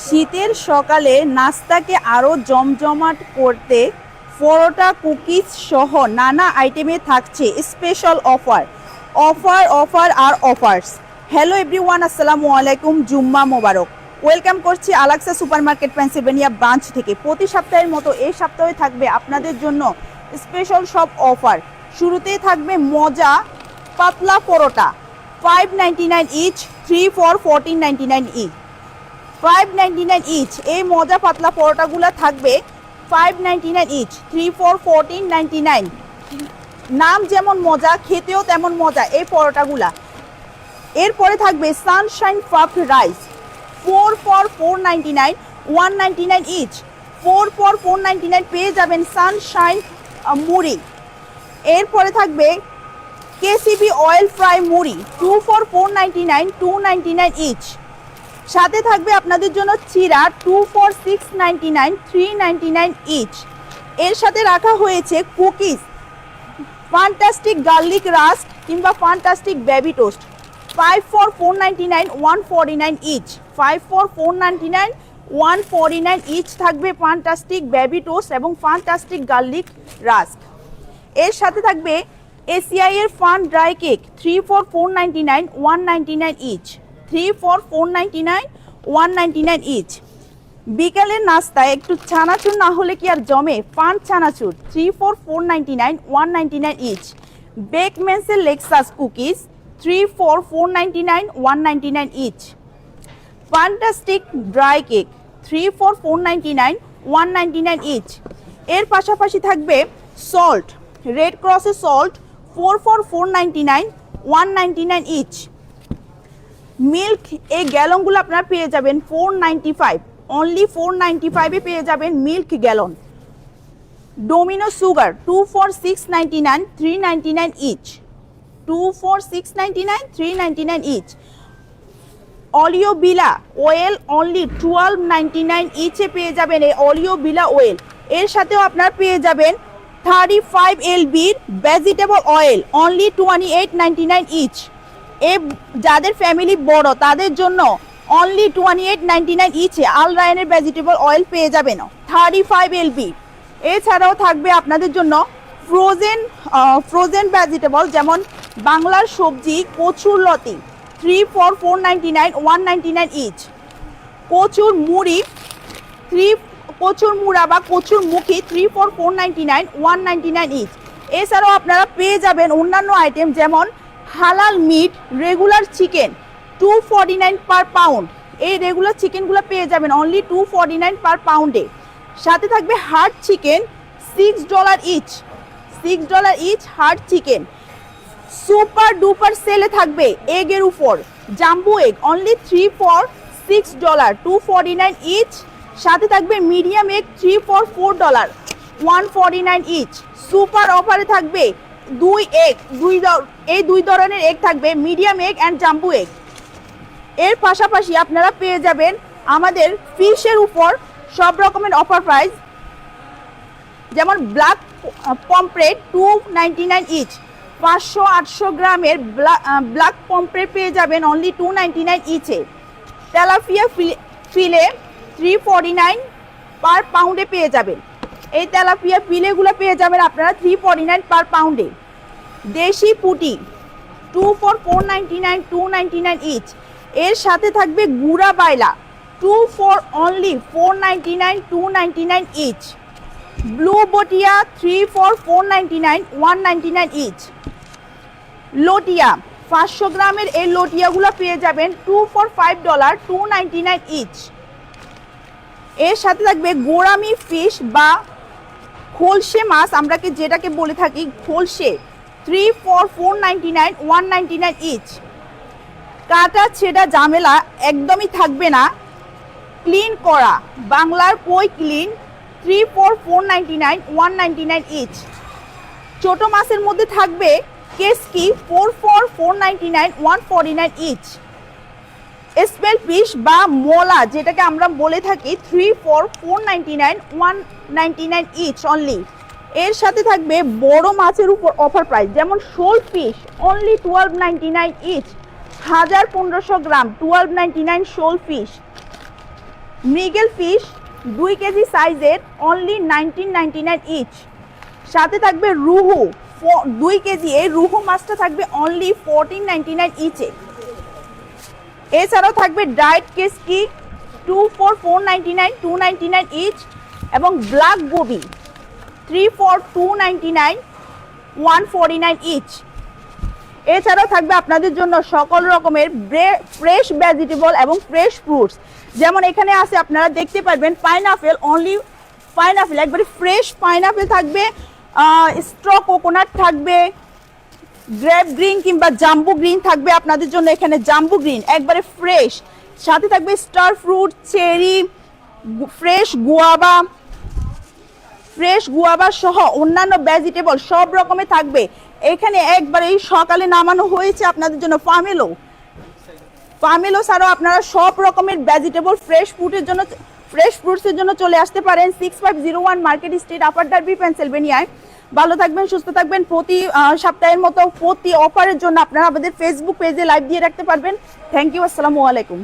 শীতের সকালে নাস্তাকে আরও জমজমাট করতে পরোটা কুকিজ সহ নানা আইটেমে থাকছে স্পেশাল অফার অফার অফার আর অফার্স। হ্যালো এভরিওয়ান, আসসালামু আলাইকুম, জুম্মা মোবারক। ওয়েলকাম করছি আলাক্সা সুপারমার্কেট পেনসিলভেনিয়া ব্রাঞ্চ থেকে। প্রতি সপ্তাহের মতো এই সপ্তাহে থাকবে আপনাদের জন্য স্পেশাল সব অফার। শুরুতেই থাকবে মজা পাতলা পরোটা, 5.99 ইচ, 3 for 14.99 ইচ। 5.99 ইচ এই মজা পাতলা পরোটাগুলো থাকবে 5.99 ইচ, 3 for 14.99। নাম যেমন মজা, খেতেও তেমন মজা এই পরোটাগুলা। এরপরে থাকবে sunshine puffed rice, 4 for 4.99, 1.99 each. 4 for 4.99 পেয়ে যাবেন সানশাইন মুড়ি। এরপরে থাকবে কেসিবি অয়েল ফ্রাই মুড়ি, 2 for 4.99, 2.99 ইচ। সাথে থাকবে আপনাদের জন্য চিরা, 2 for 6.99, 3.99 ইচ। এর সাথে রাখা হয়েছে কুকিজ, ফ্যান্টাস্টিক গার্লিক রাস্ক কিংবা fantastic baby toast, 5 for 4.99, 1.49 each. 5 for 4.99, 1.49 each থাকবে ফ্যান্টাস্টিক বেবি টোস্ট এবং ফ্যান্টাস্টিক গার্লিক রাস্ক। এর সাথে থাকবে এসিআই এর fun dry cake, 3 for 4.99, 1.99 each. 3 for 4.99, 1.99 each. বিকালের নাস্তায় একটু চানাচুর না হলে কি আর জমে? ফান চানাচুর, 3 for 4.99, 1.99 ইচ। বেকমেন্সের Lexus cookies, 3 for 4.99, 1.99 each. Fantastic dry cake, 3 for 4.99, 1.99 each. এর পাশাপাশি থাকবে সল্ট, রেড ক্রসের সল্ট, 4 for 4.99, 1.99 ইচ। মিল্ক এই গ্যালনগুলো আপনারা পেয়ে যাবেন 4.95, অনলি 4.95-এ পেয়ে যাবেন milk gallon. Domino sugar, 2 for 6.99, 3.99 each. 2 for 6.99, 3.99 each. অলিও বিলা অয়েল, অনলি 12.99 ইচে পেয়ে যাবেন এই অলিও বিলা অয়েল। এর সাথেও আপনারা পেয়ে যাবেন 35 LBর ভেজিটেবল অয়েল, অনলি 28.99 ইচ। যাদের ফ্যামিলি বড় তাদের জন্য অনলি 28.99 ইচে আলরায়নের ভেজিটেবল অয়েল পেয়ে যাবেন 35 LB। এছাড়াও থাকবে আপনাদের জন্য ফ্রোজেন ভেজিটেবল, যেমন বাংলার সবজি কচুর লতি, 3 for 4.99, 1.99 ইচ। কচুর মুড়ি, কচুর মুড়া বা কচুর মুখি, 3 for 4.99, 1.99 ইচ। এছাড়াও আপনারা পেয়ে যাবেন অন্যান্য আইটেম যেমন হালাল meat, regular chicken, 249 per pound. এই রেগুলার চিকেনগুলো পেয়ে যাবেন অনলি 249 পার পাউন্ডে। সাথে থাকবে hard chicken, $6 each, $6 each hard chicken. Super duper সেলে থাকবে এগের উপর, jumbo egg, only 3 for $6, 249 each. সাথে থাকবে medium egg, 3 for $4, 149 each. Super অফারে থাকবে এই দুই ধরনের এগ থাকবে, medium egg and jumbo egg. এর পাশাপাশি আপনারা পেয়ে যাবেন আমাদের ফিশের উপর সব রকমের অফার প্রাইস, যেমন ব্ল্যাক পমফ্রেট, 2.99 ইচ। 500-800 গ্রামের ব্ল্যাক পমফ্রেট পেয়ে যাবেন অনলি 2.99 ইচে। তেলাপিয়া ফিলে 349 পার পাউন্ডে পেয়ে যাবেন। এই তেলাপিয়া ফিলেগুলো পেয়ে যাবেন আপনারা 349 পার পাউন্ডে। দেশি পুটি, 2 for 4.99, 2.99 ইচ। এর সাথে থাকবে গুড়া বাইলা, 2 for only 4.99, 2.99 ইচ। ব্লু বটিয়া, 3 for 4.99, 1.99 ইচ। লটিয়া 500 গ্রামের এই লটিয়াগুলো পেয়ে যাবেন 2 for $5, 2.99 ইচ। এর সাথে থাকবে গোরামি ফিশ বা খোলসে মাছ, আমরা যেটাকে বলে থাকি খোলসে, 3 for 4.99, 1.99 ইচ। কাটা ছেঁড়া ঝামেলা একদমই থাকবে না, ক্লিন করা বাংলার কই ক্লিন, 3 for 4.99, 1.99 ইচ। ছোট মাছের মধ্যে থাকবে কেসকি, 4 for 4.99, 149 ইচ। স্পেল ফিশ বা মোলা যেটাকে আমরা বলে থাকি, 3 for 4.99, 1.99 ইচ অনলি। এর সাথে থাকবে বড় মাছের উপর অফার প্রাইস, যেমন শোল ফিশ, অনলি 12.99 ইচ, 1500 গ্রাম, 12.99 শোল ফিশ। মৃগেল ফিশ 2 কেজি সাইজের অনলি 1999 ইচ। সাথে থাকবে রুহু 2 কেজি, এই রুহু মাছটা থাকবে অনলি 1499 ইচে। এছাড়াও থাকবে ডায়েট কেসকি 24499 299 ইচ, এবং ব্ল্যাক গোবি 34299 149 ইচ। এছাড়াও থাকবে আপনাদের জন্য সকল রকমের ফ্রেশ ভেজিটেবল এবং ফ্রেশ ফ্রুটস, যেমন এখানে আছে আপনারা দেখতে পারবেন পাইনাপেল, অনলি পাইনাপেল একবারে ফ্রেশ পাইনাপেল থাকবে, স্ট্র কোকোনাট থাকবে, গ্রেপ গ্রিন কিংবা জাম্বু গ্রিন থাকবে আপনাদের জন্য, এখানে জাম্বু গ্রিন একবারে ফ্রেশ। সাথে থাকবে star fruit, cherry, fresh guava সহ অন্যান্য ভেজিটেবল সব রকমের থাকবে এখানে। একবারে এই সকালে নামানো হয়েছে আপনাদের জন্য পামেলো ছাড়াও আপনারা সব রকমের ভেজিটেবল ফ্রেশ ফ্রুটসের জন্য চলে আসতে পারেন 6501 মার্কেট স্ট্রিট, আপার ডার্বি, পেনসিলভেনিয়ায়। ভালো থাকবেন, সুস্থ থাকবেন। প্রতি সপ্তাহের মতো প্রতি অফারের জন্য আপনারা আমাদের ফেসবুক পেজে লাইভ দিয়ে রাখতে পারবেন। থ্যাংক ইউ, আসসালামু আলাইকুম।